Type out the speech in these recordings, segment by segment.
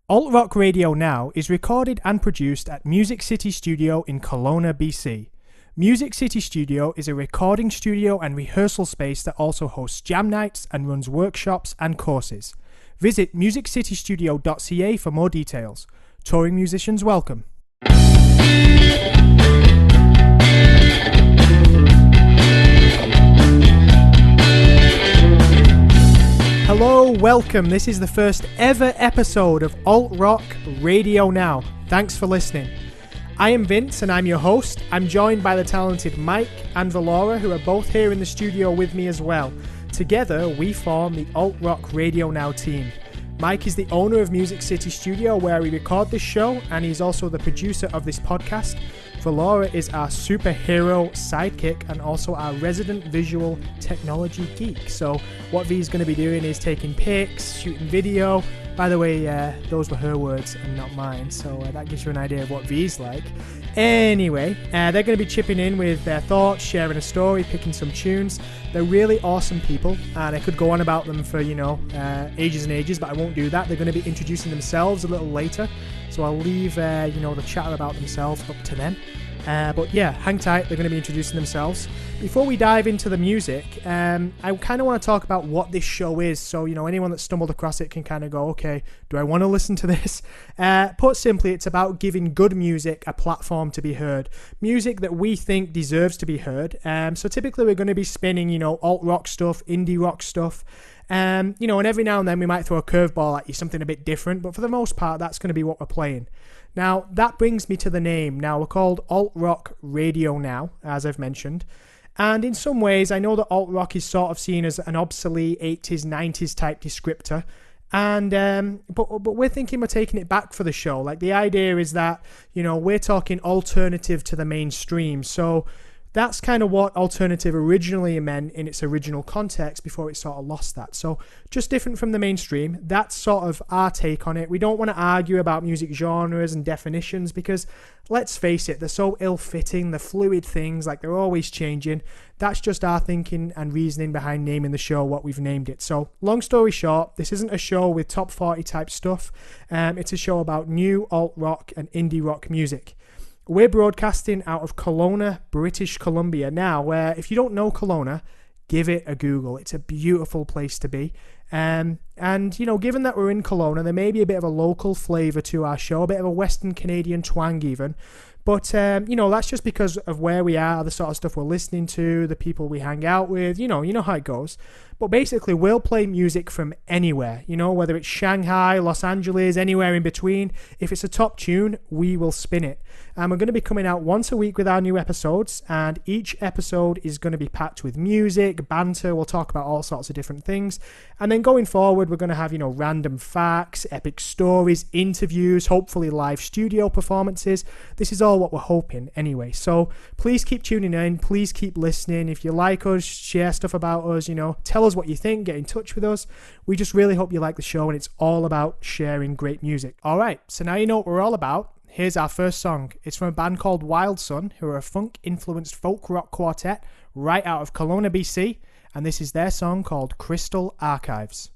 Alt Rock Radio Now is recorded and produced at Music City Studio in Kelowna, BC. Music City Studio is a recording studio and rehearsal space that also hosts jam nights and runs workshops and courses. Visit musiccitystudio.ca for more details. Touring musicians welcome. Hello, welcome. This is the first ever episode of Alt Rock Radio Now. Thanks for listening. I am Vince and I'm your host. I'm joined by the talented Mike and Valaura, who are both here in the studio with me as well. Together, we form the Alt Rock Radio Now team. Mike is the owner of Music City Studio, where we record this show, and he's also the producer of this podcast. Valaura is our superhero sidekick and also our resident visual technology geek. So what V's going to be doing is taking pics, shooting video. By the way, those were her words and not mine, so that gives you an idea of what V's like. Anyway, they're going to be chipping in with their thoughts, sharing a story, picking some tunes. They're really awesome people, and I could go on about them for, ages and ages, but I won't do that. They're going to be introducing themselves a little later, so I'll leave, the chatter about themselves up to them. But yeah, hang tight, they're going to be introducing themselves. Before we dive into the music, I kind of want to talk about what this show is. So, anyone that stumbled across it can kind of go, okay, do I want to listen to this? Put simply, it's about giving good music a platform to be heard. Music that we think deserves to be heard. So typically we're going to be spinning, alt rock stuff, indie rock stuff. And every now and then we might throw a curveball at you, something a bit different. But for the most part, that's going to be what we're playing. Now, that brings me to the name. Now, we're called Alt Rock Radio Now, as I've mentioned. And in some ways, I know that alt rock is sort of seen as an obsolete 80s, 90s type descriptor. And but we're thinking we're taking it back for the show. Like, the idea is that, we're talking alternative to the mainstream. So that's kind of what alternative originally meant in its original context before it sort of lost that. So just different from the mainstream. That's sort of our take on it. We don't want to argue about music genres and definitions because, let's face it, they're so ill-fitting, they're fluid things, like they're always changing. That's just our thinking and reasoning behind naming the show what we've named it. So long story short, this isn't a show with top 40 type stuff. It's a show about new alt rock and indie rock music. We're broadcasting out of Kelowna, British Columbia now, where if you don't know Kelowna, give it a Google. It's a beautiful place to be. And given that we're in Kelowna, there may be a bit of a local flavour to our show, a bit of a Western Canadian twang even. But, that's just because of where we are, the sort of stuff we're listening to, the people we hang out with, you know how it goes. But basically, we'll play music from anywhere, whether it's Shanghai, Los Angeles, anywhere in between. If it's a top tune, we will spin it. And we're going to be coming out once a week with our new episodes, and each episode is going to be packed with music, banter. We'll talk about all sorts of different things. And then going forward, we're going to have, random facts, epic stories, interviews, hopefully live studio performances. This is all what we're hoping anyway. So please keep tuning in. Please keep listening. If you like us, share stuff about us, tell us what you think, get in touch with us. We just really hope you like the show, and it's all about sharing great music. All right, so now you know what we're all about. Here's our first song. It's from a band called Wild Sun, who are a funk-influenced folk rock quartet right out of Kelowna, BC, and this is their song called Crystal Archives.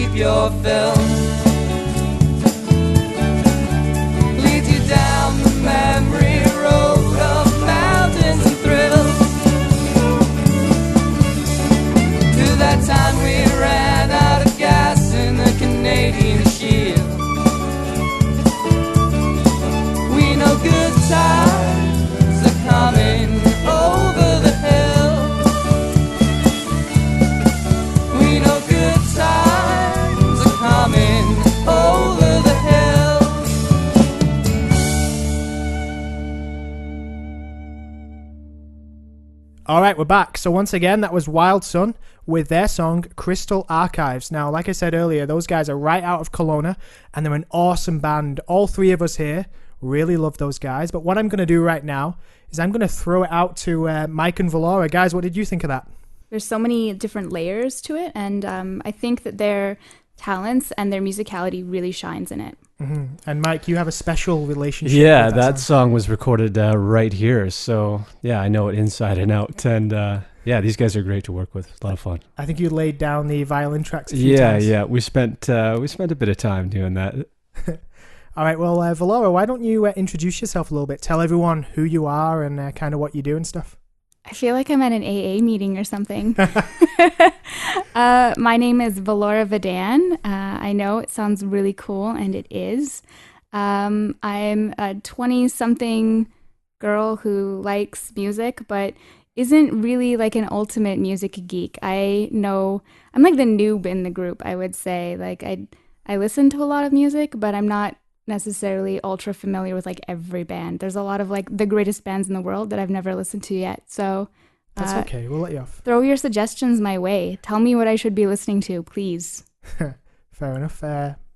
keep your film. Leads you down the memory road of mountains and thrills, to that time we ran out of gas in the Canadian Shield. We know good times are coming over the hill. We know good times are coming over the hill. All right, we're back. So once again, that was Wild Sun with their song Crystal Archives. Now, like I said earlier, those guys are right out of Kelowna, and they're an awesome band. All three of us here really love those guys. But what I'm going to do right now is I'm going to throw it out to Mike and Valaura. Guys, what did you think of that? There's so many different layers to it, and I think that their talents and their musicality really shines in it. Mm-hmm. And Mike, you have a special relationship Yeah, with that song was recorded right here. So, yeah, I know it inside and out. And, yeah, these guys are great to work with. It's a lot of fun. I think you laid down the violin tracks a few times. Yeah. We spent a bit of time doing that. All right, well, Valaura, why don't you introduce yourself a little bit? Tell everyone who you are and kind of what you do and stuff. I feel like I'm at an AA meeting or something. My name is Valaura Vedan. I know it sounds really cool, and it is. I'm a 20-something girl who likes music, but isn't really like an ultimate music geek. I know I'm like the noob in the group, I would say. Like I listen to a lot of music, but I'm not necessarily ultra familiar with like every band. There's a lot of like the greatest bands in the world that I've never listened to yet. So that's okay. We'll let you off. Throw your suggestions my way. Tell me what I should be listening to, please. Fair enough.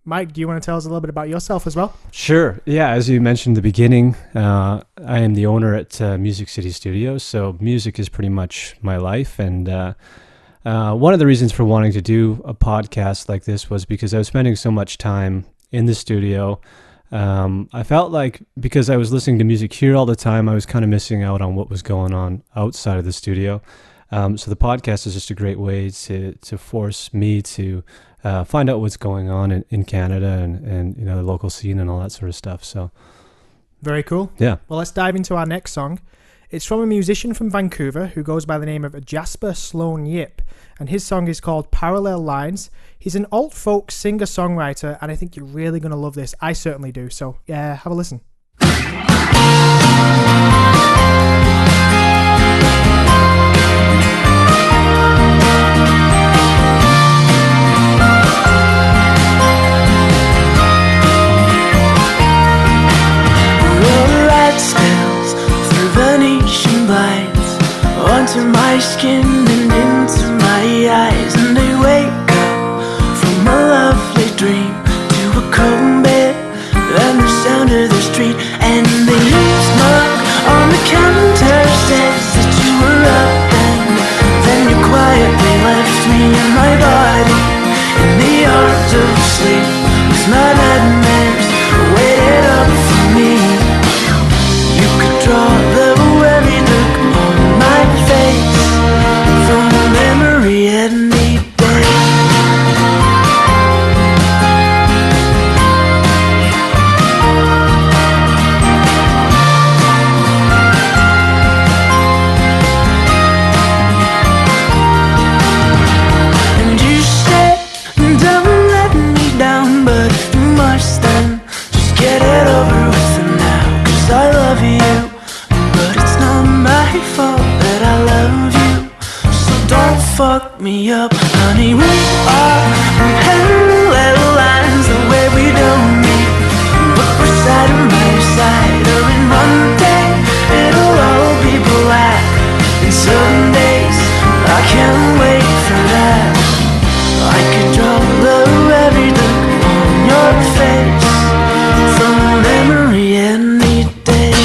Mike, do you want to tell us a little bit about yourself as well? Sure. Yeah, as you mentioned in the beginning, I am the owner at Music City Studios. So music is pretty much my life. And one of the reasons for wanting to do a podcast like this was because I was spending so much time in the studio. I felt like because I was listening to music here all the time, I was kind of missing out on what was going on outside of the studio. So the podcast is just a great way to force me to find out what's going on in Canada and you know the local scene and all that sort of stuff. So very cool. Yeah. Well, let's dive into our next song. It's from a musician from Vancouver who goes by the name of Jasper Sloan Yip, and his song is called Parallel Lines. He's an alt folk singer-songwriter, and I think you're really going to love this. I certainly do. So, yeah, have a listen. Venetian blinds onto my skin and into my eyes, and I wake up from a lovely dream to a cold bed and the sound of the street, and the eavesdrop on the counter says that you were up, and then you quietly left me in my body in the arms of sleep, with my nightmares waited up for me. You could draw the very look on my face from memory any day. And you said, don't let me down, but if you must then just get it over with it now. 'Cause I love you, but it's not my fault that I love you. So don't fuck me up, honey. We are on parallel lines, the way we don't meet, but we're side by side. Or in one day it'll all be black, and some days I can't wait for that. I could draw the every look on your face from memory any day.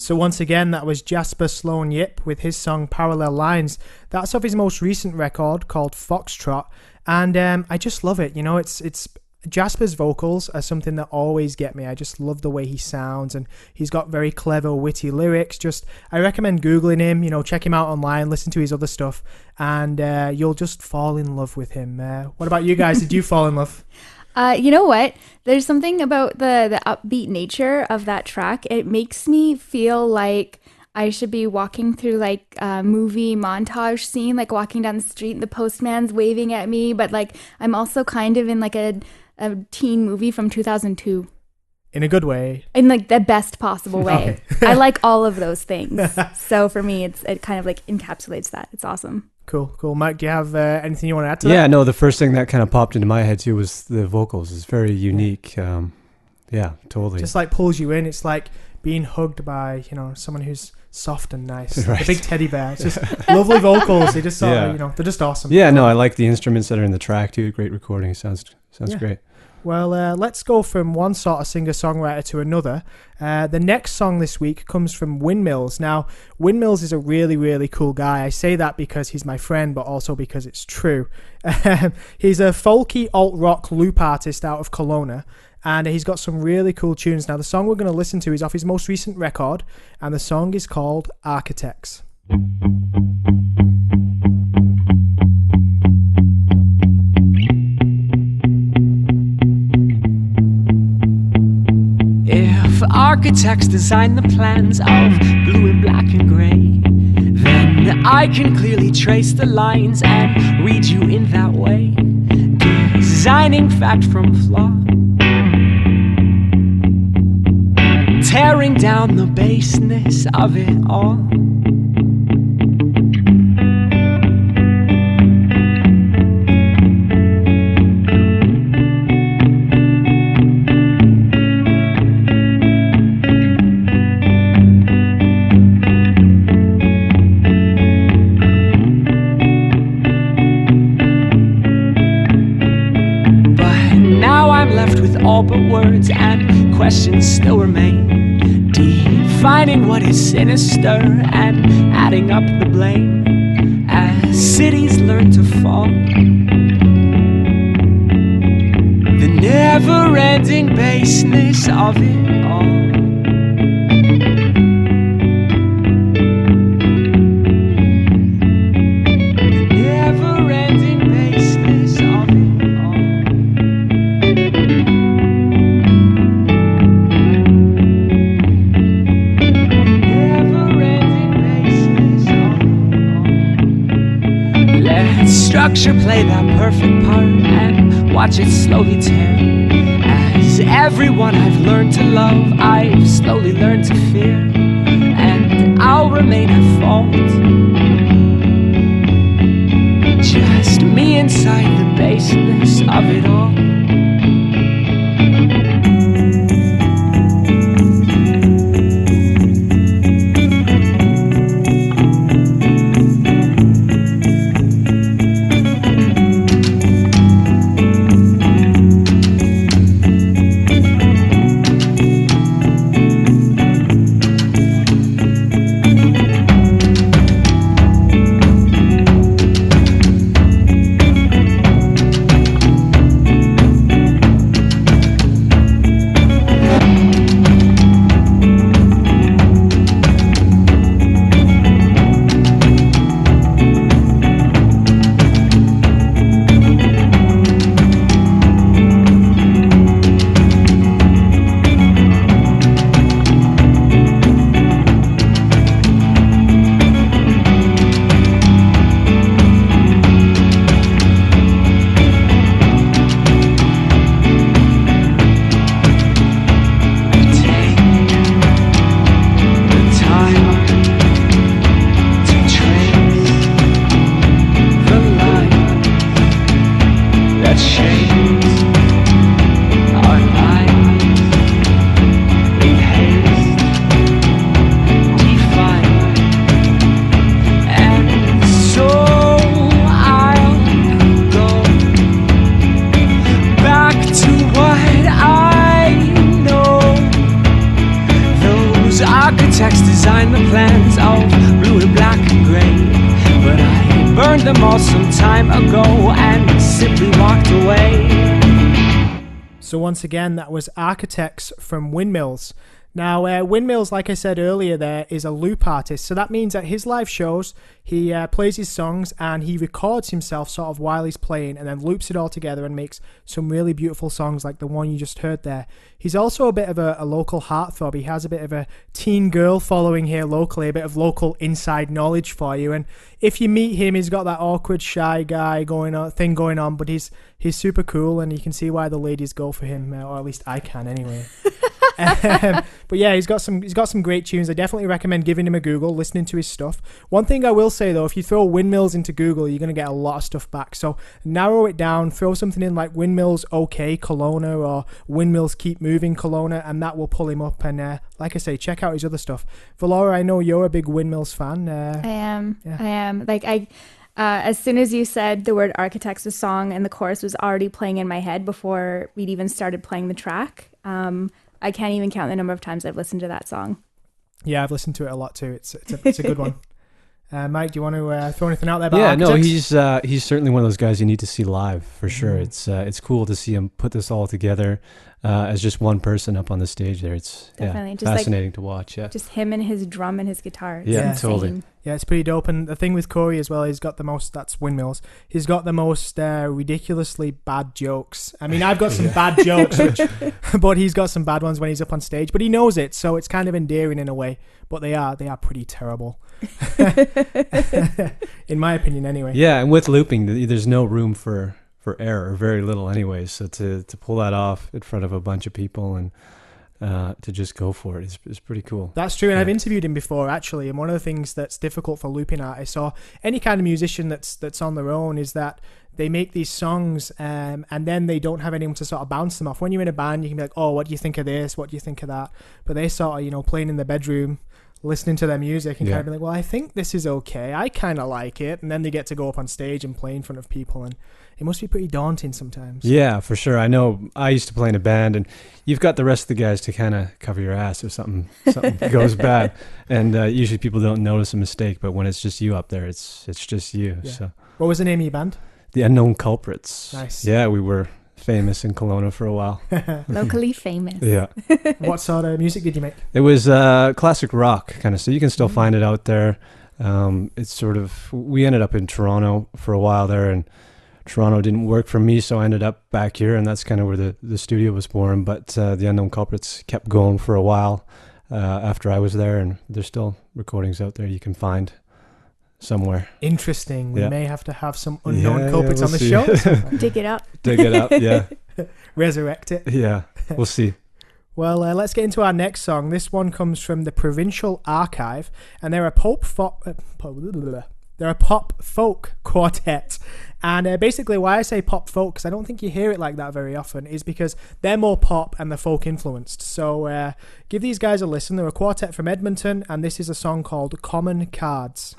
So once again, that was Jasper Sloan Yip with his song Parallel Lines. That's off his most recent record called Foxtrot, and I just love it. You know, it's Jasper's vocals are something that always get me. I just love the way he sounds, and he's got very clever, witty lyrics. I recommend Googling him, you know, check him out online, listen to his other stuff, and you'll just fall in love with him. What about you guys? Did you fall in love? You know what? There's something about the upbeat nature of that track. It makes me feel like I should be walking through like a movie montage scene, like walking down the street and the postman's waving at me, but like I'm also kind of in like a teen movie from 2002. In a good way. In like the best possible way. Okay. I like all of those things. So for me, it kind of like encapsulates that. It's awesome. Cool. Mike, do you have anything you want to add to that? Yeah, no, the first thing that kind of popped into my head too was the vocals. It's very unique. Yeah, totally. Just like pulls you in. It's like being hugged by, you know, someone who's soft and nice. Right. Like a big teddy bear. It's just lovely vocals. They just sort of, you know, they're just awesome. Yeah, no, I like the instruments that are in the track too. Great recording. Sounds great. Well, let's go from one sort of singer-songwriter to another. The next song this week comes from Windmills. Now, Windmills is a really, really cool guy. I say that because he's my friend, but also because it's true. He's a folky alt-rock loop artist out of Kelowna, and he's got some really cool tunes. Now, the song we're going to listen to is off his most recent record, and the song is called Architects. If architects design the plans of blue and black and gray, then I can clearly trace the lines and read you in that way, designing fact from flaw, tearing down the baseness of it all. All but words and questions still remain, defining what is sinister and adding up the blame as cities learn to fall. The never-ending baseness of it all. Structure play that perfect part and watch it slowly tear. As everyone I've learned to love, I've slowly learned to fear, and I'll remain at fault. Just me inside the baseness of it all. burned them all some time ago and simply walked away. So once again, that was Architects from Windmills. Now, Windmills, like I said earlier, there is a loop artist. So that means at his live shows, he plays his songs and he records himself sort of while he's playing and then loops it all together and makes some really beautiful songs like the one you just heard there. He's also a bit of a local heartthrob. He has a bit of a teen girl following here locally, a bit of local inside knowledge for you. And if you meet him, he's got that awkward, shy guy going on, but he's super cool and you can see why the ladies go for him, or at least I can anyway. But yeah, he's got some great tunes. I definitely recommend giving him a Google, listening to his stuff. One thing I will say though, if you throw Windmills into Google, you're going to get a lot of stuff back. So narrow it down, throw something in like Windmills OK Kelowna or Windmills Keep Moving Kelowna, and that will pull him up. And like I say, check out his other stuff. Valaura, I know you're a big Windmills fan. I am. Like as soon as you said the word Architects, the song and the chorus was already playing in my head before we'd even started playing the track. I can't even count the number of times I've listened to that song. Yeah, I've listened to it a lot too. It's a good one. Mike, do you want to throw anything out there about Architects? No, he's certainly one of those guys you need to see live for sure. It's cool to see him put this all together as just one person up on the stage there. It's definitely just fascinating to watch. Yeah, just him and his drum and his guitar. It's yeah, insane. totally. Yeah, it's pretty dope. And the thing with Corey as well, he's got the most, that's Windmills, he's got the most ridiculously bad jokes. I mean, I've got some bad jokes, but he's got some bad ones when he's up on stage, but he knows it, so it's kind of endearing in a way, but they are pretty terrible. In my opinion anyway. Yeah, and with looping, there's no room for error, very little anyway, so to pull that off in front of a bunch of people and to just go for it is pretty cool. That's true, and I've interviewed him before actually, and one of the things that's difficult for looping artists or any kind of musician that's on their own is that they make these songs and then they don't have anyone to sort of bounce them off. When you're in a band, you can be like, oh, what do you think of this? What do you think of that? But they sort of, playing in the bedroom, listening to their music and kind of be like, well, I think this is okay. I kind of like it. And then they get to go up on stage and play in front of people. And it must be pretty daunting sometimes. Yeah, for sure. I know I used to play in a band and you've got the rest of the guys to kind of cover your ass if something goes bad. And usually people don't notice a mistake, but when it's just you up there, it's just you. Yeah. So what was the name of your band? The Unknown Culprits. Nice. Yeah, we were famous in Kelowna for a while. Locally famous. Yeah. What sort of music did you make? It was classic rock kind of, so you can still find it out there. It's sort of, we ended up in Toronto for a while there, and Toronto didn't work for me, so I ended up back here, and that's kind of where the studio was born. But the Unknown Culprits kept going for a while after I was there, and there's still recordings out there you can find somewhere. Interesting. We may have to have some Unknown Yeah, Culprits we'll on the see. show. Dig it up. Dig it up, yeah. Resurrect it. Yeah, we'll see. Well, let's get into our next song. This one comes from the Provincial Archive, and they're a pop folk quartet. And basically why I say pop folk, because I don't think you hear it like that very often, is because they're more pop and they're folk influenced. So give these guys a listen. They're a quartet from Edmonton, and this is a song called Common Cards.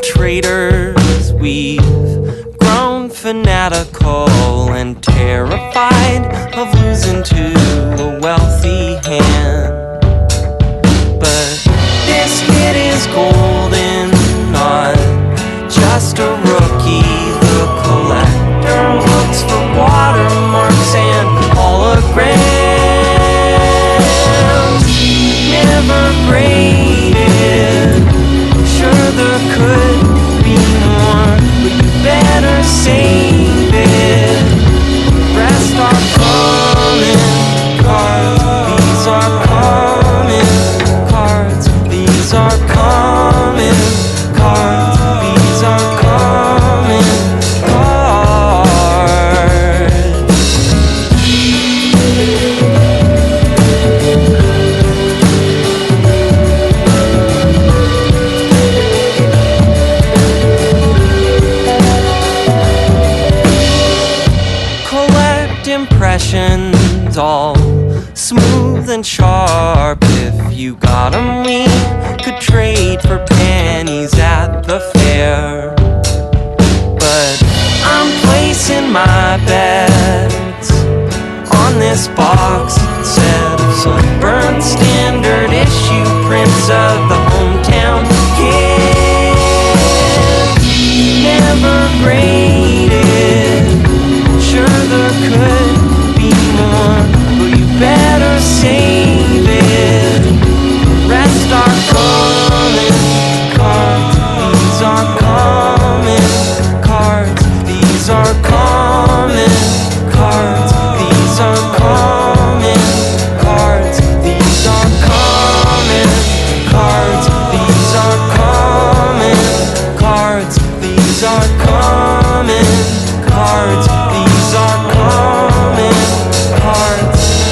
Traitors, we've grown fanatical and terrified of losing to a wealthy hand. But this hit is golden, not just a rookie. The collector looks for watermarks and holograms. Never graded, sure there could be more, but you better save it. Rest are common cards. These are common cards. These are common cards. These are common cards. sessions, all smooth and sharp. If you got 'em, we could trade for pennies at the fair. But I'm placing my bets on this box set of sunburned standard issue prints of the hometown kid. Never graded, sure there could be more, but you better save it. Rest are common cards, these are common cards, these are common cards, these are common cards, these are common cards, these are common cards, these are common cards, these are common cards,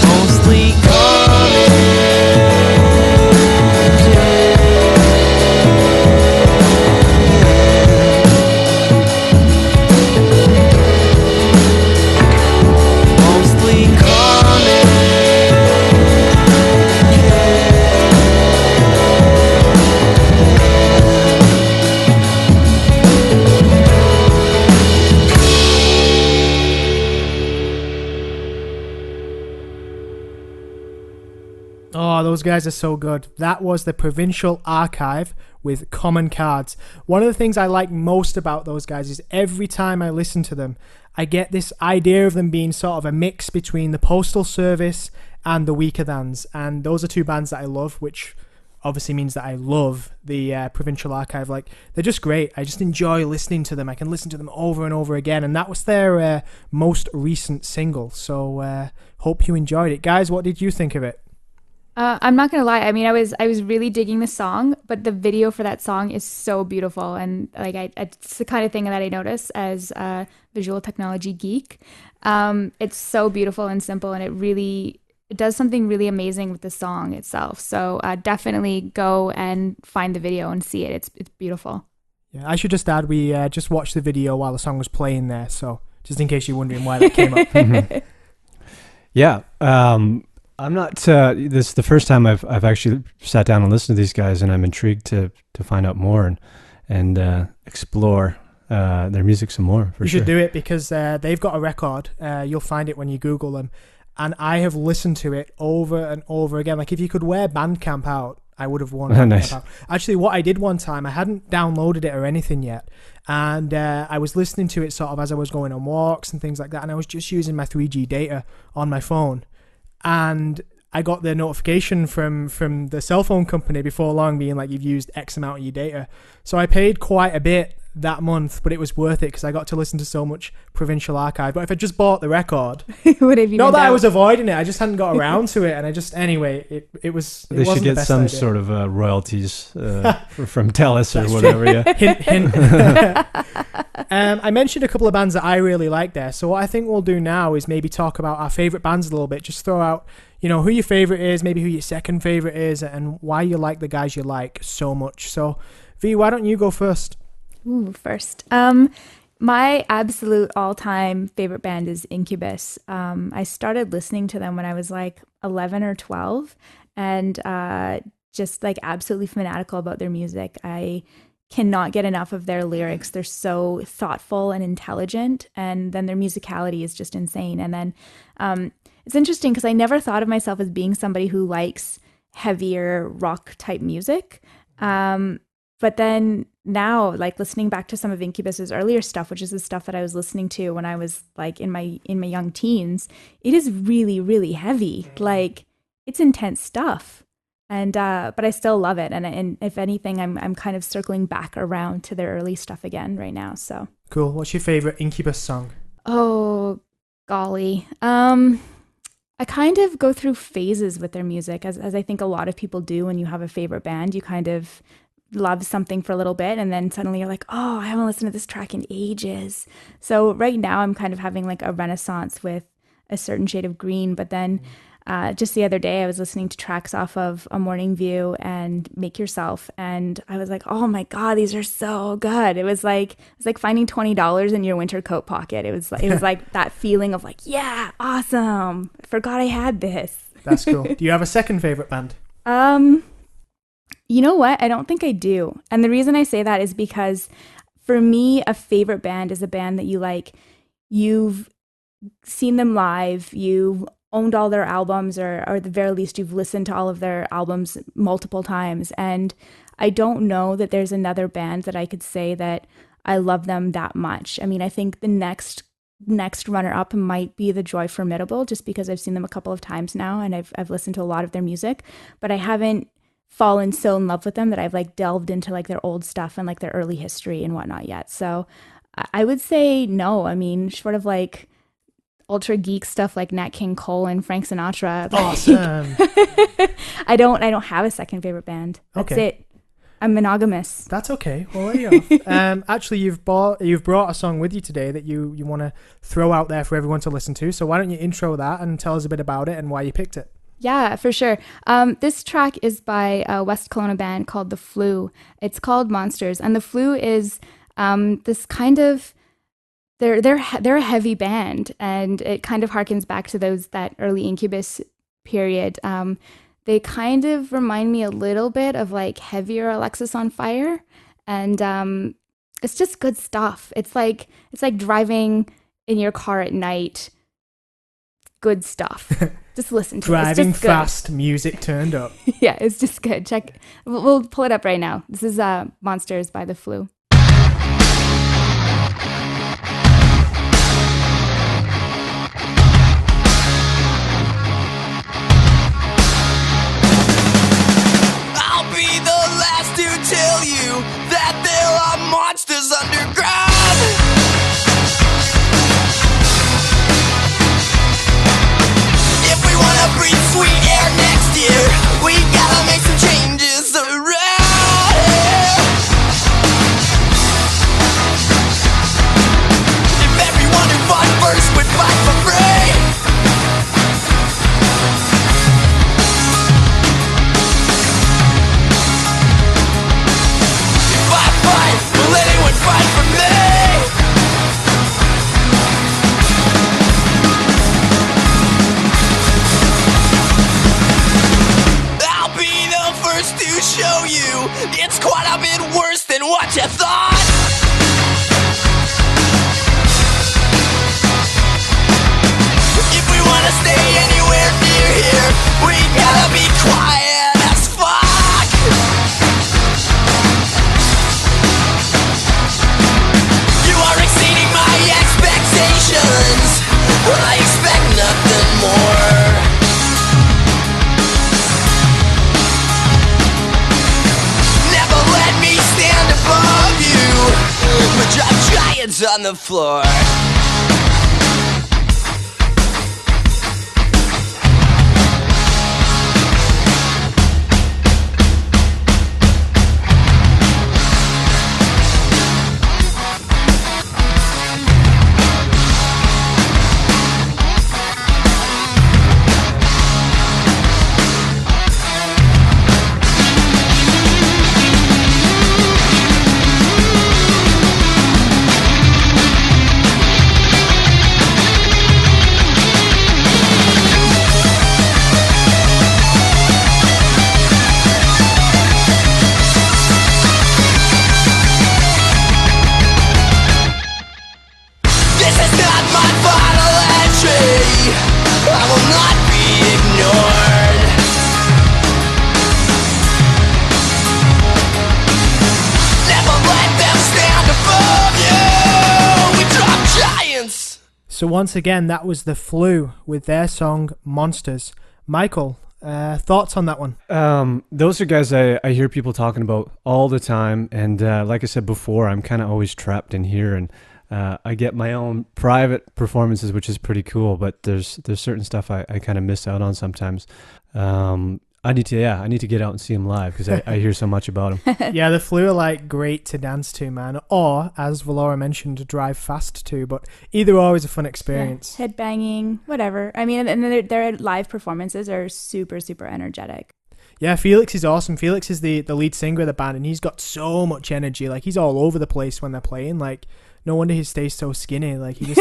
mostly Oh, those guys are so good. That was the Provincial Archive with Common Cards. One of the things I like most about those guys is every time I listen to them, I get this idea of them being sort of a mix between the Postal Service and the Weaker Thans. And those are two bands that I love, which obviously means that I love the Provincial Archive. Like, they're just great. I just enjoy listening to them. I can listen to them over and over again. And that was their most recent single. So hope you enjoyed it. Guys, what did you think of it? I'm not gonna lie. I mean, I was really digging the song, but the video for that song is so beautiful, and like it's the kind of thing that I notice as a visual technology geek. It's so beautiful and simple, and it does something really amazing with the song itself. So definitely go and find the video and see it. It's beautiful. Yeah, I should just add, we just watched the video while the song was playing there, so just in case you're wondering why that came up. Yeah. I'm not. This is the first time I've actually sat down and listened to these guys, and I'm intrigued to find out more and explore their music some more. You should do it because they've got a record. You'll find it when you Google them, and I have listened to it over and over again. Like, if you could wear Bandcamp out, I would have worn Bandcamp Nice. out. Actually, what I did one time, I hadn't downloaded it or anything yet, and I was listening to it sort of as I was going on walks and things like that, and I was just using my 3G data on my phone. And I got the notification from the cell phone company before long being like, you've used X amount of your data. So I paid quite a bit that month, but it was worth it because I got to listen to so much Provincial Archive. But if I just bought the record, Would have not that I was avoiding it, I just hadn't got around to it. And I just, anyway, it was. They should get some idea. sort of royalties from TELUS or whatever. Yeah. Hint, hint. I mentioned a couple of bands that I really like there. So what I think we'll do now is maybe talk about our favourite bands a little bit. Just throw out, who your favourite is, maybe who your second favourite is, and why you like the guys you like so much. So, V, why don't you go first? Ooh, first. My absolute all-time favorite band is Incubus. I started listening to them when I was like 11 or 12, and just like absolutely fanatical about their music. I cannot get enough of their lyrics. They're so thoughtful and intelligent, and then their musicality is just insane. And then it's interesting because I never thought of myself as being somebody who likes heavier rock type music. But then now, like, listening back to some of Incubus's earlier stuff, which is the stuff that I was listening to when I was like in my young teens, it is really, really heavy. Like, it's intense stuff. And but I still love it. And if anything, I'm kind of circling back around to their early stuff again right now. So cool. What's your favorite Incubus song? Oh, golly. I kind of go through phases with their music, as I think a lot of people do when you have a favorite band. You kind of love something for a little bit, and then suddenly you're like, oh, I haven't listened to this track in ages. So right now I'm kind of having like a renaissance with A Certain Shade of Green, but then just the other day, I was listening to tracks off of A Morning View and Make Yourself, and I was like, "Oh my God, these are so good!" It was like finding $20 in your winter coat pocket. It was like that feeling of like, "Yeah, awesome! I forgot I had this." That's cool. Do you have a second favorite band? You know what? I don't think I do, and the reason I say that is because for me, a favorite band is a band that you like. You've seen them live. You've owned all their albums, or at the very least you've listened to all of their albums multiple times, and I don't know that there's another band that I could say that I love them that much. I mean, I think the next runner up might be the Joy Formidable, just because I've seen them a couple of times now and I've listened to a lot of their music, but I haven't fallen so in love with them that I've like delved into like their old stuff and like their early history and whatnot yet. So I would say no. I mean, sort of like ultra geek stuff like Nat King Cole and Frank Sinatra. Awesome. I don't have a second favorite band. That's it. I'm monogamous. That's okay. Well, there you go. Actually, you've brought a song with you today that you want to throw out there for everyone to listen to. So why don't you intro that and tell us a bit about it and why you picked it? Yeah, for sure. This track is by a West Kelowna band called The Flu. It's called Monsters, and The Flu is this kind of they're a heavy band, and it kind of harkens back to that early Incubus period. They kind of remind me a little bit of like heavier Alexis on Fire, and it's just good stuff. It's like driving in your car at night. Good stuff. Just listen to it. Driving fast, music turned up. Yeah, it's just good. Check. We'll pull it up right now. This is Monsters by The Flu. I'll be the last to tell you that there are monsters underground. If we wanna breathe sweet air next year, we gotta make some changes around here. If everyone who fought first would fight for free, if I fight, will anyone fight for me? I'll be the first to show you it's quite a bit worse than what you thought. If we wanna stay anywhere near here, we gotta be quiet as fuck. You are exceeding my expectations. I expect nothing more. Never let me stand above you, but drop giants on the floor. This is not my final entry. I will not be ignored. Never let them stand above you. We drop giants. So once again, that was The Flu with their song Monsters. Michael, thoughts on that one? Those are guys I hear people talking about all the time, and like I said before, I'm kind of always trapped in here, and I get my own private performances, which is pretty cool, but there's certain stuff I kind of miss out on sometimes. I need to get out and see them live because I hear so much about them. Yeah, the Flu are like great to dance to, man. Or, as Valaura mentioned, to drive fast to. But either or is a fun experience. Yeah, headbanging, whatever. I mean, and their live performances are super, super energetic. Yeah, Felix is awesome. Felix is the lead singer of the band, and he's got so much energy. Like, he's all over the place when they're playing. Like, no wonder he stays so skinny. Like, he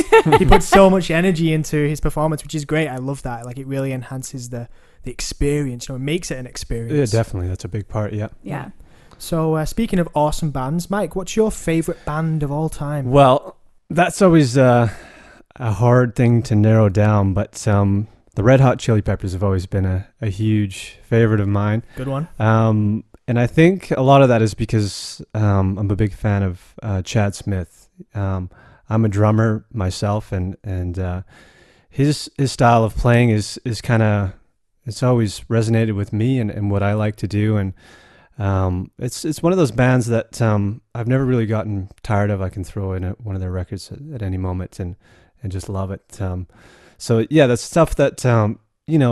puts so much energy into his performance, which is great. I love that. Like, it really enhances the experience. You know, it makes it an experience. Yeah, definitely. That's a big part. Yeah. Yeah. So, speaking of awesome bands, Mike, what's your favorite band of all time? Well, that's always a hard thing to narrow down, but the Red Hot Chili Peppers have always been a huge favorite of mine. Good one. And I think a lot of that is because I'm a big fan of Chad Smith. I'm a drummer myself, and his style of playing is kind of, it's always resonated with me and what I like to do, and it's one of those bands that I've never really gotten tired of. I can throw in one of their records at any moment and just love it. So yeah, the stuff that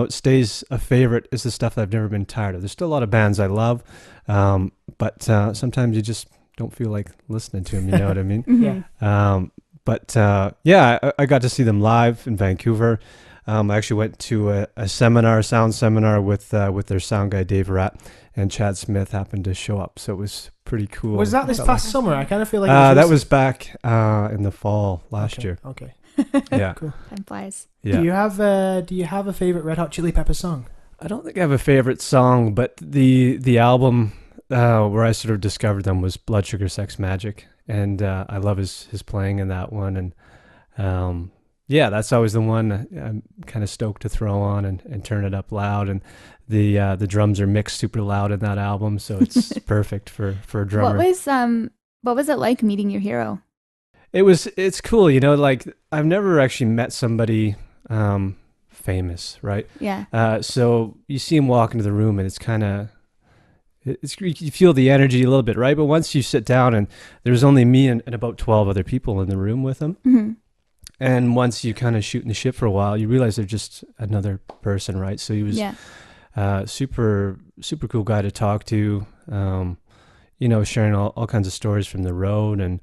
stays a favorite is the stuff that I've never been tired of. There's still a lot of bands I love, but sometimes you just don't feel like listening to them. You know what I mean? Yeah. I got to see them live in Vancouver. I actually went to a sound seminar with their sound guy Dave Ratt, and Chad Smith happened to show up, so it was pretty cool. Was that this past summer? I kind of feel like that was back in the fall last year. Okay. Yeah. Cool. Time flies. Yeah. Do you have a favorite Red Hot Chili Pepper song? I don't think I have a favorite song, but the album where I sort of discovered them was Blood Sugar Sex Magic, and I love his playing in that one, and that's always the one I'm kind of stoked to throw on and turn it up loud, and the drums are mixed super loud in that album, so it's perfect for a drummer. What was it like meeting your hero? It's cool, like I've never actually met somebody famous, right? Yeah. So you see him walk into the room, and it's kind of, you feel the energy a little bit, right? But once you sit down, and there's only me and about 12 other people in the room with him, mm-hmm. and once you kind of shooting the shit for a while, you realize they're just another person, right? So he was super, super cool guy to talk to, sharing all kinds of stories from the road, and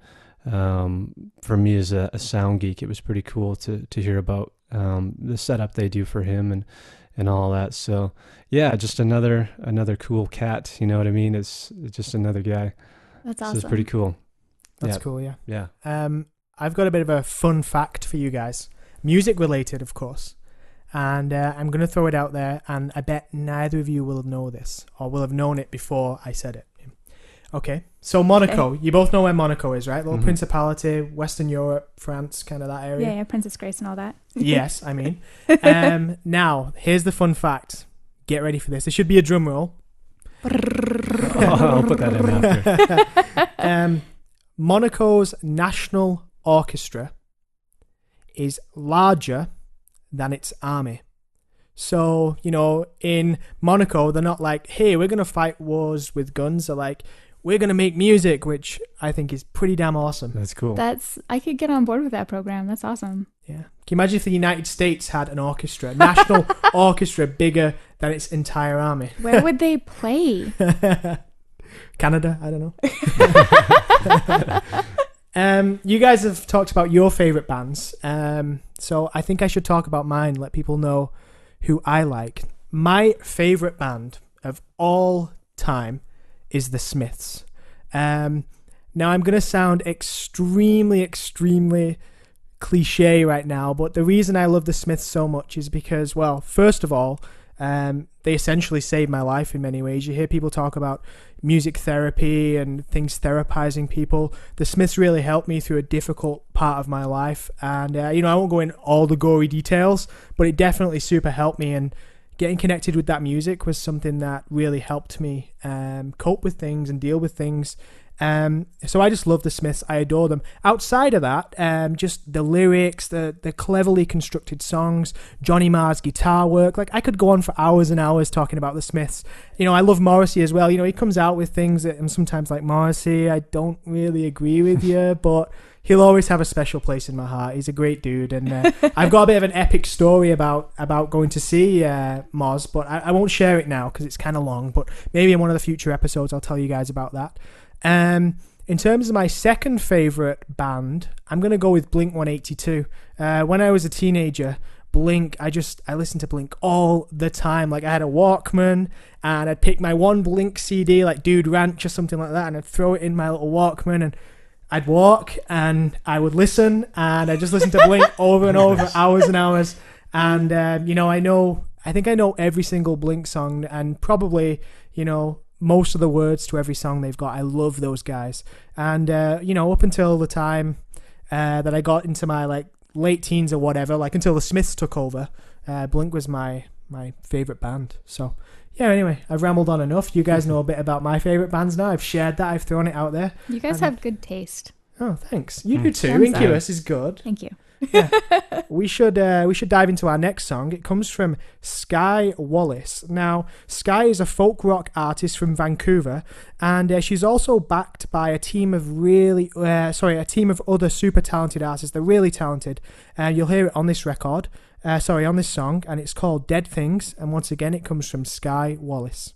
for me as a sound geek, it was pretty cool to hear about the setup they do for him and all that. So yeah, just another cool cat, you know what I mean? It's just another guy. That's so awesome. It's pretty cool. That's cool. Yeah. Yeah. I've got a bit of a fun fact for you guys, music related, of course, and I'm gonna throw it out there, and I bet neither of you will know this or will have known it before I said it. Okay, so Monaco, you both know where Monaco is, right? Little principality, Western Europe, France, kind of that area. Yeah, Princess Grace and all that. Yes, I mean. Now, here's the fun fact. Get ready for this. It should be a drum roll. I'll put that in after. Monaco's national orchestra is larger than its army. So, in Monaco, they're not like, hey, we're going to fight wars with guns. They're like, we're going to make music, which I think is pretty damn awesome. That's cool. I could get on board with that program. That's awesome. Yeah. Can you imagine if the United States had an orchestra, national orchestra bigger than its entire army? Where would they play? Canada? I don't know. You guys have talked about your favorite bands. So I think I should talk about mine, let people know who I like. My favorite band of all time is the Smiths. Now I'm going to sound extremely, extremely cliche right now, but the reason I love the Smiths so much is because, well, first of all, they essentially saved my life in many ways. You hear people talk about music therapy and things therapizing people. The Smiths really helped me through a difficult part of my life, and I won't go in all the gory details, but it definitely super helped me, and getting connected with that music was something that really helped me cope with things and deal with things. So I just love the Smiths. I adore them. Outside of that, just the lyrics, the cleverly constructed songs, Johnny Marr's guitar work. Like, I could go on for hours and hours talking about the Smiths. I love Morrissey as well. He comes out with things that I'm sometimes like, Morrissey, I don't really agree with you, but he'll always have a special place in my heart. He's a great dude, and I've got a bit of an epic story about going to see Moz, but I won't share it now because it's kind of long. But maybe in one of the future episodes, I'll tell you guys about that. In terms of my second favourite band, I'm going to go with Blink-182. When I was a teenager, Blink, I listened to Blink all the time. Like, I had a Walkman, and I'd pick my one Blink CD, like Dude Ranch or something like that, and I'd throw it in my little Walkman, and I'd walk, and I would listen, and I just listened to Blink over and over, hours and hours. And, I think I know every single Blink song, and probably, most of the words to every song they've got. I love those guys. And, up until the time that I got into my, like, late teens or whatever, like until the Smiths took over, Blink was my favourite band. So, yeah, anyway, I've rambled on enough. You guys know a bit about my favourite bands now. I've shared that. I've thrown it out there. You guys have good taste. Oh, thanks. You do too. Incubus is good. Thank you. Yeah. we should dive into our next song. It comes from Skye Wallace. Now, Skye is a folk rock artist from Vancouver, and she's also backed by a team of other super talented artists. They're really talented, and you'll hear it on this record. On this song, and it's called Dead Things. And once again, it comes from Skye Wallace.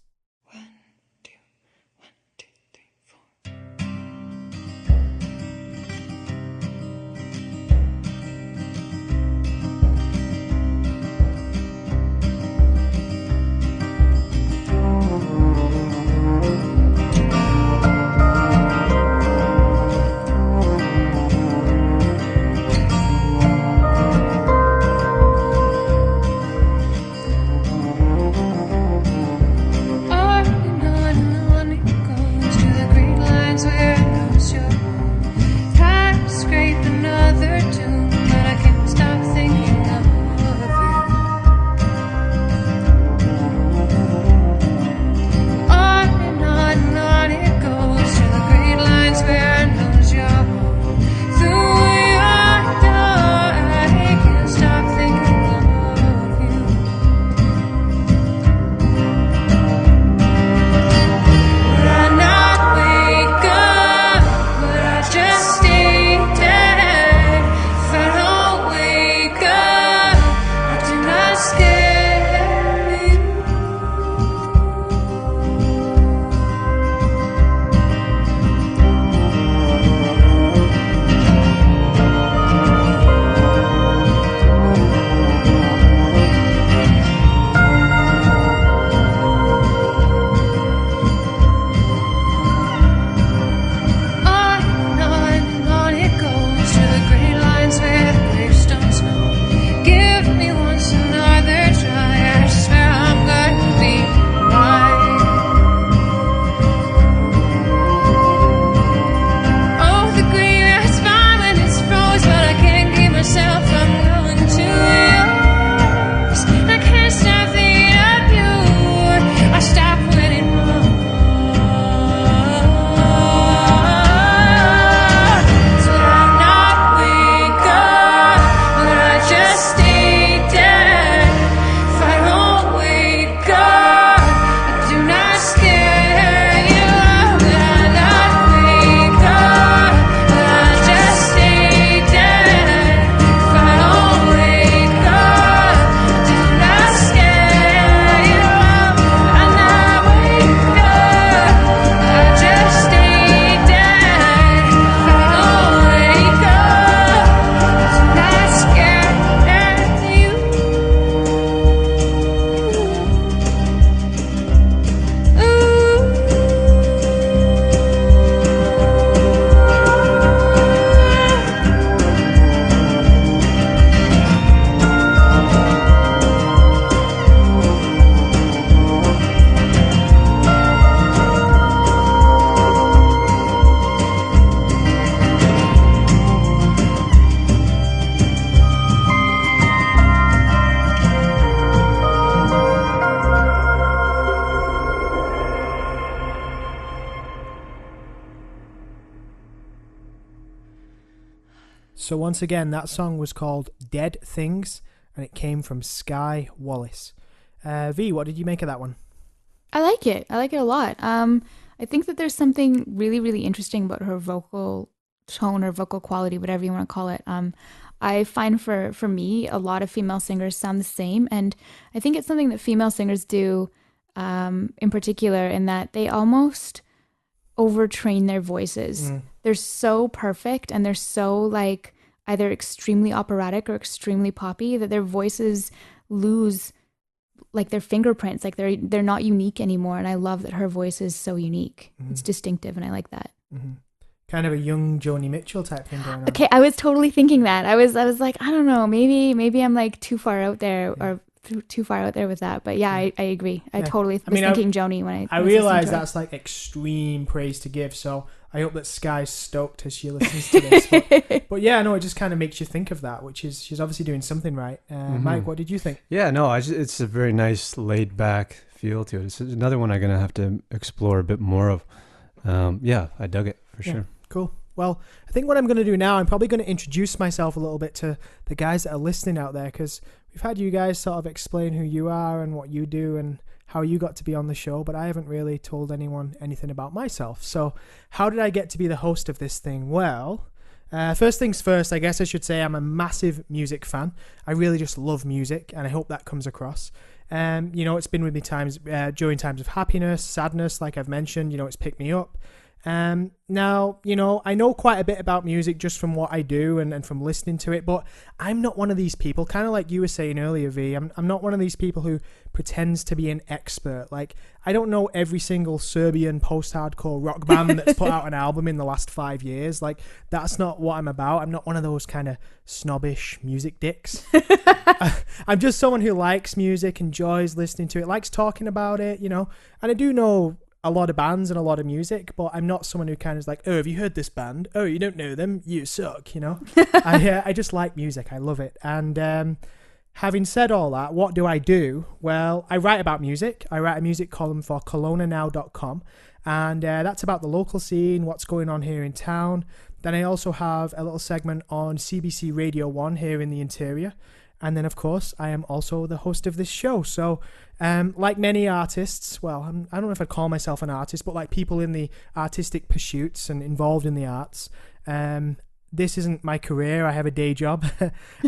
So once again, that song was called Dead Things, and it came from Skye Wallace. V, what did you make of that one? I like it. I like it a lot. I think that there's something really, really interesting about her vocal tone or vocal quality, whatever you want to call it. I find for me, a lot of female singers sound the same. And I think it's something that female singers do in particular, in that they almost overtrain their voices. They're so perfect and they're so like either extremely operatic or extremely poppy that their voices lose like their fingerprints, like they're not unique anymore. And I love that her voice is so unique. It's distinctive, and I like that. Kind of a young Joni Mitchell type thing going on. Okay, I was totally thinking that. I was like, I don't know, maybe I'm like too far out there or too far out there with that. But yeah, I agree. I totally was thinking Joni when I realize that's like extreme praise to give. So I hope that Skye's stoked as she listens to this. But yeah, no, it just kind of makes you think of that, which is she's obviously doing something right. Mike, what did you think? Yeah, no, it's a very nice laid back feel to it. It's another one I'm going to have to explore a bit more of. Yeah, I dug it for sure. Cool. Well, I think what I'm going to do now, I'm probably going to introduce myself a little bit to the guys that are listening out there, because we've had you guys sort of explain who you are and what you do and how you got to be on the show, but I haven't really told anyone anything about myself. So how did I get to be the host of this thing? Well, first things first, I guess I should say I'm a massive music fan. I really just love music, and I hope that comes across. It's been with me times during times of happiness, sadness, like I've mentioned, it's picked me up. Now, I know quite a bit about music just from what I do and from listening to it, but I'm not one of these people, kind of like you were saying earlier, V. I'm not one of these people who pretends to be an expert. Like, I don't know every single Serbian post-hardcore rock band that's put out an album in the last 5 years. Like, that's not what I'm about. I'm not one of those kind of snobbish music dicks. I'm just someone who likes music, enjoys listening to it, likes talking about it, and I do know a lot of bands and a lot of music, but I'm not someone who kind of is like, oh, have you heard this band? Oh, you don't know them? You suck, I just like music. I love it. And having said all that, what do I do? Well, I write about music. I write a music column for KelownaNow.com, and that's about the local scene, what's going on here in town. Then I also have a little segment on CBC Radio 1 here in the interior. And then, of course, I am also the host of this show. So, like many artists, well, I don't know if I'd call myself an artist, but like people in the artistic pursuits and involved in the arts, this isn't my career. I have a day job.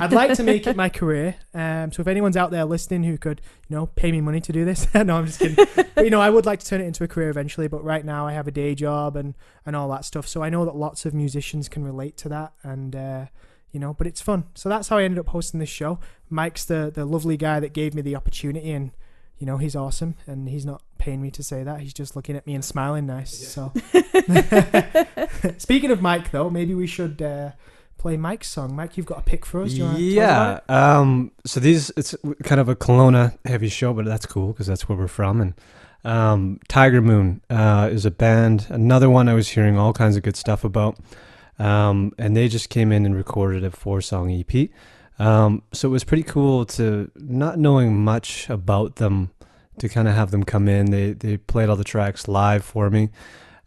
I'd like to make it my career. So if anyone's out there listening who could, pay me money to do this, no, I'm just kidding. But, I would like to turn it into a career eventually. But right now I have a day job and all that stuff. So I know that lots of musicians can relate to that. And, but it's fun. So that's how I ended up hosting this show. Mike's the lovely guy that gave me the opportunity, and he's awesome, and he's not paying me to say that. He's just looking at me and smiling nice. So speaking of Mike, though, maybe we should play Mike's song. Mike, you've got a pick for us. Do you want to talk about it? So it's kind of a Kelowna heavy show, but that's cool because that's where we're from. And Tiger Moon is a band, another one I was hearing all kinds of good stuff about. And they just came in and recorded a 4-song EP. So it was pretty cool to, not knowing much about them, to kind of have them come in. They played all the tracks live for me.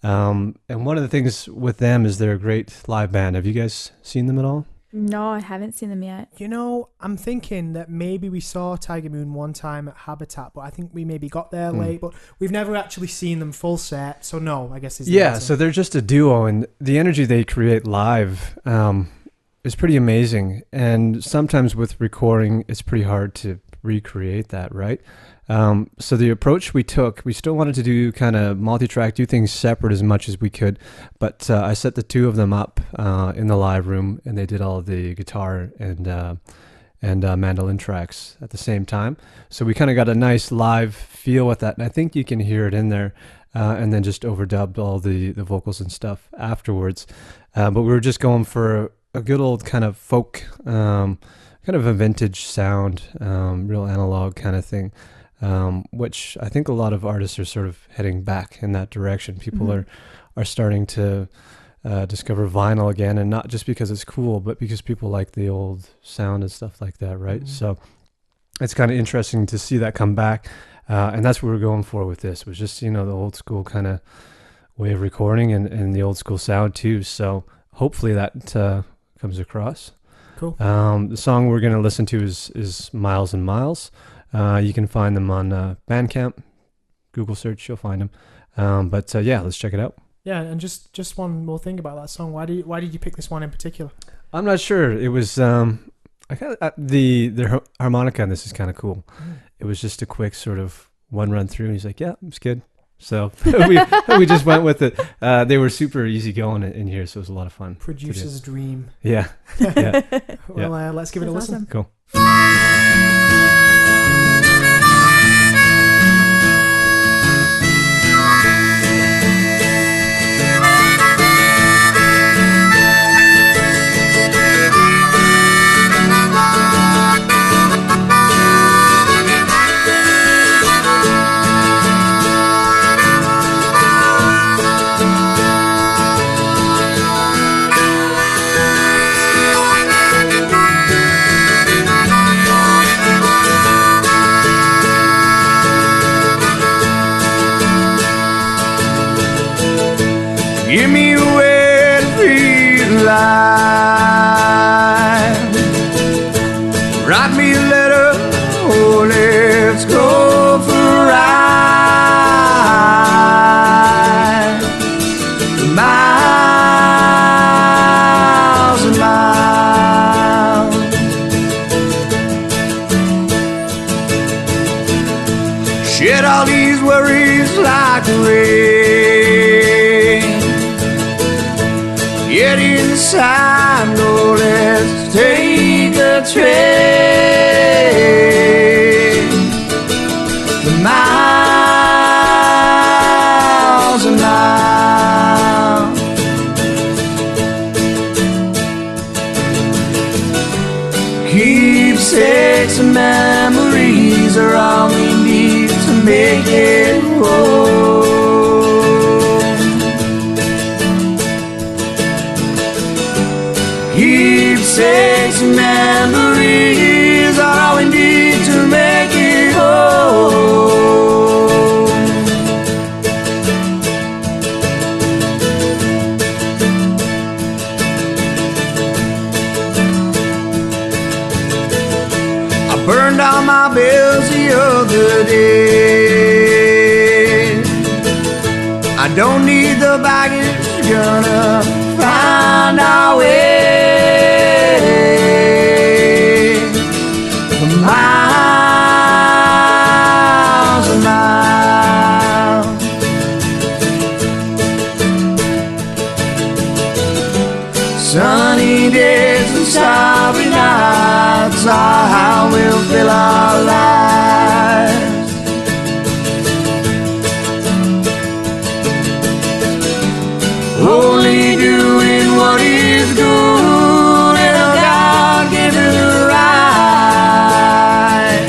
And one of the things with them is they're a great live band. Have you guys seen them at all? No, I haven't seen them yet. I'm thinking that maybe we saw Tiger Moon one time at Habitat, but I think we maybe got there late, but we've never actually seen them full set. So no, I guess is the answer. So they're just a duo, and the energy they create live is pretty amazing. And sometimes with recording, it's pretty hard to recreate that, right? So the approach we took, we still wanted to do kind of multi-track, do things separate as much as we could, but I set the two of them up in the live room, and they did all of the guitar and mandolin tracks at the same time. So we kind of got a nice live feel with that, and I think you can hear it in there, and then just overdubbed all the vocals and stuff afterwards. But we were just going for a good old kind of folk, kind of a vintage sound, real analog kind of thing. Which I think a lot of artists are sort of heading back in that direction. People are starting to discover vinyl again, and not just because it's cool, but because people like the old sound and stuff like that, right? So it's kind of interesting to see that come back, and that's what we're going for with this, was just, the old school kind of way of recording and the old school sound too. So hopefully that comes across. Cool. The song we're going to listen to is Miles and Miles. You can find them on Bandcamp. Google search, you'll find them. But let's check it out. Yeah, and just one more thing about that song. Why did you pick this one in particular? I'm not sure. It was I kind of the harmonica on this is kind of cool. It was just a quick sort of one run through. And he's like, "Yeah, it's good." So we just went with it. They were super easy going in here, so it was a lot of fun. Producer's dream. Yeah. Yeah. Well, let's give it a That's listen. awesome. Cool. Give me a way to feel alive. Write me a letter, oh, let's go for a ride. Miles and miles. Shed all these worries like rain. Get inside, no, let's take a train. The miles and miles. Keepsakes and memories are all we need to make it whole. Keepsakes and memories are all we need to make it whole. I burned all my bills the other day. I don't need the baggage, gonna find our way. Miles and miles. Sunny days and starry nights are how we'll fill our lives. Only doing what is good in a God-given right.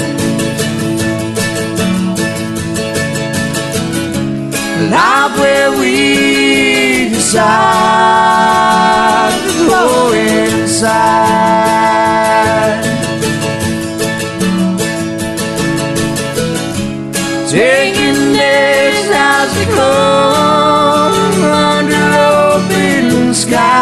Life where we decide to go inside. Taking days as they come under open skies.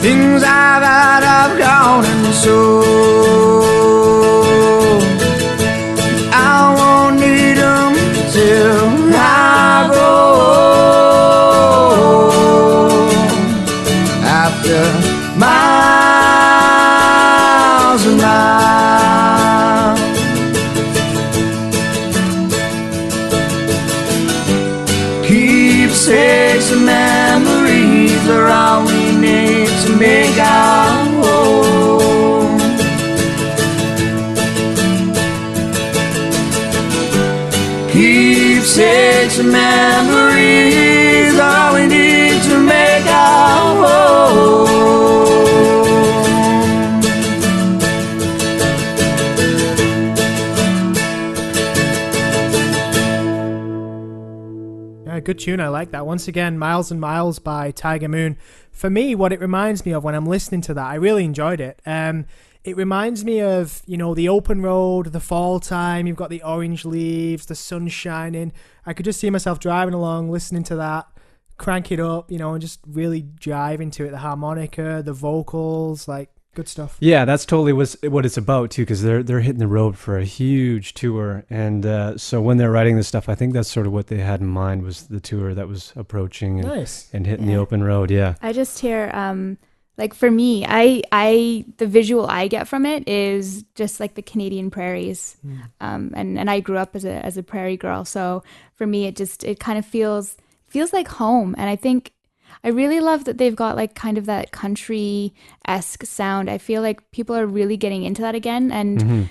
Things I've had, I've gone and sold. I won't need them till I grow old. After miles and miles. Keepsakes and memories are all we need to make our home. Keepsakes and memories are all we need to make make our home. Yeah, good tune. I like that. Once again, Miles and Miles by Tiger Moon. For me, what it reminds me of when I'm listening to that, I really enjoyed it. It reminds me of, you know, the open road, the fall time. You've got the orange leaves, the sun shining. I could just see myself driving along, listening to that, crank it up, you know, and just really drive into it. The harmonica, the vocals, like, good stuff. Yeah, that's totally what it's about too, because they're hitting the road for a huge tour, and so when they're writing this stuff, I think that's sort of what they had in mind, was the tour that was approaching and, Nice. and hitting the open road. Yeah, I just hear, like for me, I the visual I get from it is just like the Canadian prairies, and I grew up as a prairie girl, so for me it kind of feels like home, and I think I really love that they've got like kind of that country-esque sound. I feel like people are really getting into that again, and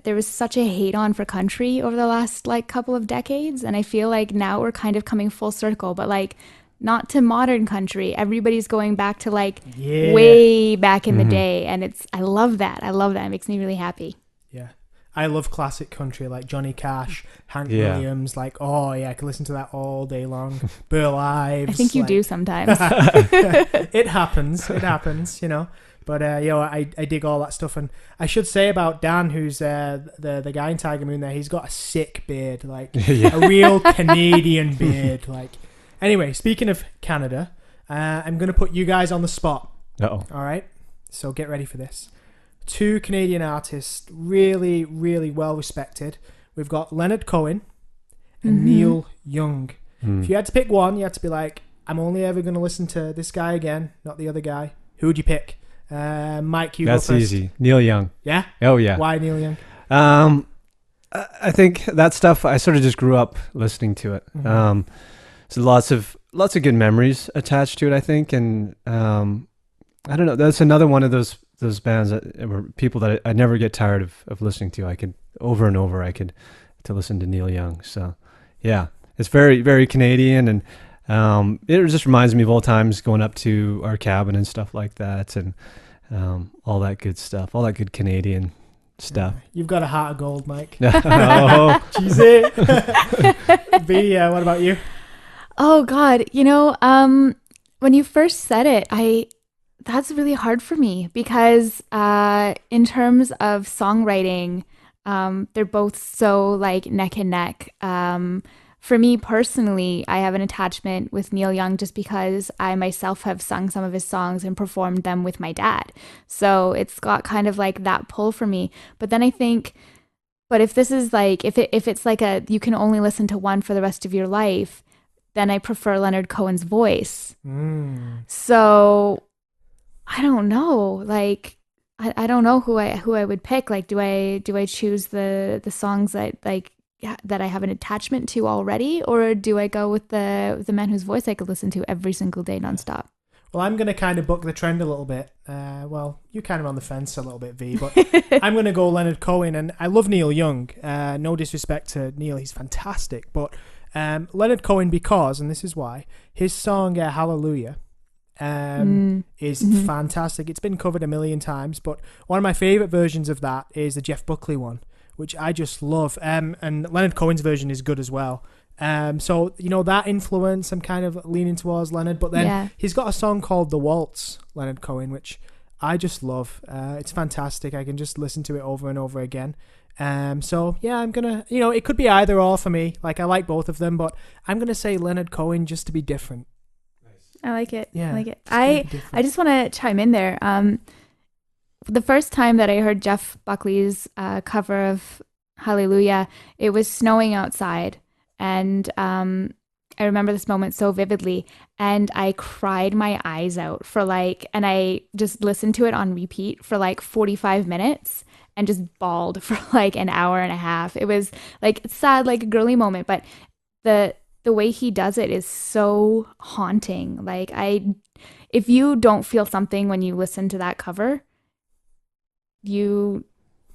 there was such a hate on for country over the last like couple of decades, and I feel like now we're kind of coming full circle, but like not to modern country. Everybody's going back to like way back in the day, and I love that. It makes me really happy. Yeah. I love classic country like Johnny Cash, Hank Williams. Like, oh yeah, I can listen to that all day long. Burl Ives. I think you do sometimes. It happens, you know. But you know, I dig all that stuff, and I should say about Dan, who's the guy in Tiger Moon there, he's got a sick beard, like a real Canadian beard. Like, anyway, speaking of Canada, I'm gonna put you guys on the spot. Uh-oh. All right, so get ready for this. 2 Canadian artists, really, really well respected. We've got Leonard Cohen and Neil Young. If you had to pick one, you had to be like, I'm only ever going to listen to this guy again, not the other guy. Who would you pick? Mike, you that's go first. easy. Neil Young. Yeah? Oh yeah. Why Neil Young? I think that stuff, I sort of just grew up listening to it. So lots of good memories attached to it, I think, and I don't know. That's another one of those bands that were people that I never get tired of listening to. I could over and over. I could to listen to Neil Young. So yeah, it's very, very Canadian, and it just reminds me of old times going up to our cabin and stuff like that, and all that good stuff, all that good Canadian stuff. You've got a heart of gold, Mike. Oh, Cheesy. B, what about you? Oh God, you know, when you first said it, that's really hard for me because in terms of songwriting, they're both so like neck and neck. For me personally, I have an attachment with Neil Young just because I myself have sung some of his songs and performed them with my dad. So it's got kind of like that pull for me. But then I think, but if this is like, if it's like you can only listen to one for the rest of your life, then I prefer Leonard Cohen's voice. So I don't know. Like, I don't know who I would pick. Like, do I choose the songs that I have an attachment to already, or do I go with the man whose voice I could listen to every single day nonstop? Well, I'm going to kind of buck the trend a little bit. Well, you're kind of on the fence a little bit, V, but I'm going to go Leonard Cohen, and I love Neil Young. No disrespect to Neil, he's fantastic, but Leonard Cohen, because, and this is why, his song Hallelujah is fantastic. It's been covered a million times, but one of my favorite versions of that is the Jeff Buckley one, which I just love. And Leonard Cohen's version is good as well. So, you know, that influence, I'm kind of leaning towards Leonard, but then he's got a song called The Waltz, Leonard Cohen, which I just love. It's fantastic. I can just listen to it over and over again. So yeah, I'm gonna, you know, it could be either or for me. Like, I like both of them, but I'm gonna say Leonard Cohen just to be different. I like it. Yeah, I like it. I just want to chime in there. The first time that I heard Jeff Buckley's cover of Hallelujah, it was snowing outside, and I remember this moment so vividly, and I cried my eyes out and I just listened to it on repeat for like 45 minutes and just bawled for like an hour and a half. It was like sad, like a girly moment, but the way he does it is so haunting. Like, if you don't feel something when you listen to that cover, you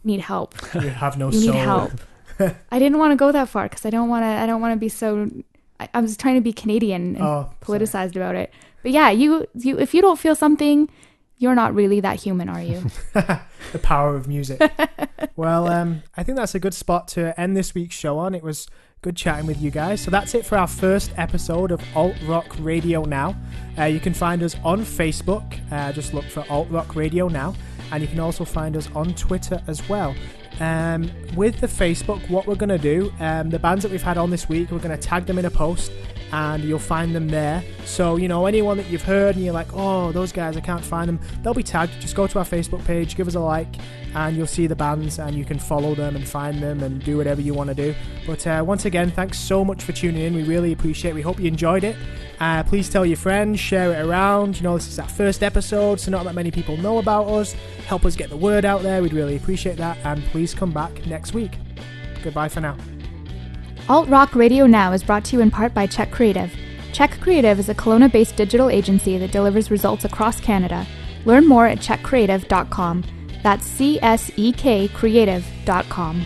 need help. You have no you soul. Need help. I didn't want to go that far because I don't want to be so. I was trying to be Canadian and politicized about it. But yeah, you if you don't feel something, you're not really that human, are you? The power of music. Well, I think that's a good spot to end this week's show on. It was good chatting with you guys. So that's it for our first episode of Alt Rock Radio Now. You can find us on Facebook. Just look for Alt Rock Radio Now. And you can also find us on Twitter as well. With the Facebook, what we're going to do, the bands that we've had on this week, we're going to tag them in a post and you'll find them there. So, you know, anyone that you've heard and you're like, oh, those guys, I can't find them, they'll be tagged. Just go to our Facebook page, give us a like, and you'll see the bands and you can follow them and find them and do whatever you want to do. But once again, thanks so much for tuning in. We really appreciate it. We hope you enjoyed it. Please tell your friends, share it around. You know, this is our first episode, so not that many people know about us. Help us get the word out there. We'd really appreciate that. And please come back next week. Goodbye for now. Alt Rock Radio Now is brought to you in part by Czek Creative. Czek Creative is a Kelowna-based digital agency that delivers results across Canada. Learn more at csekcreative.com. That's CSEK creative.com.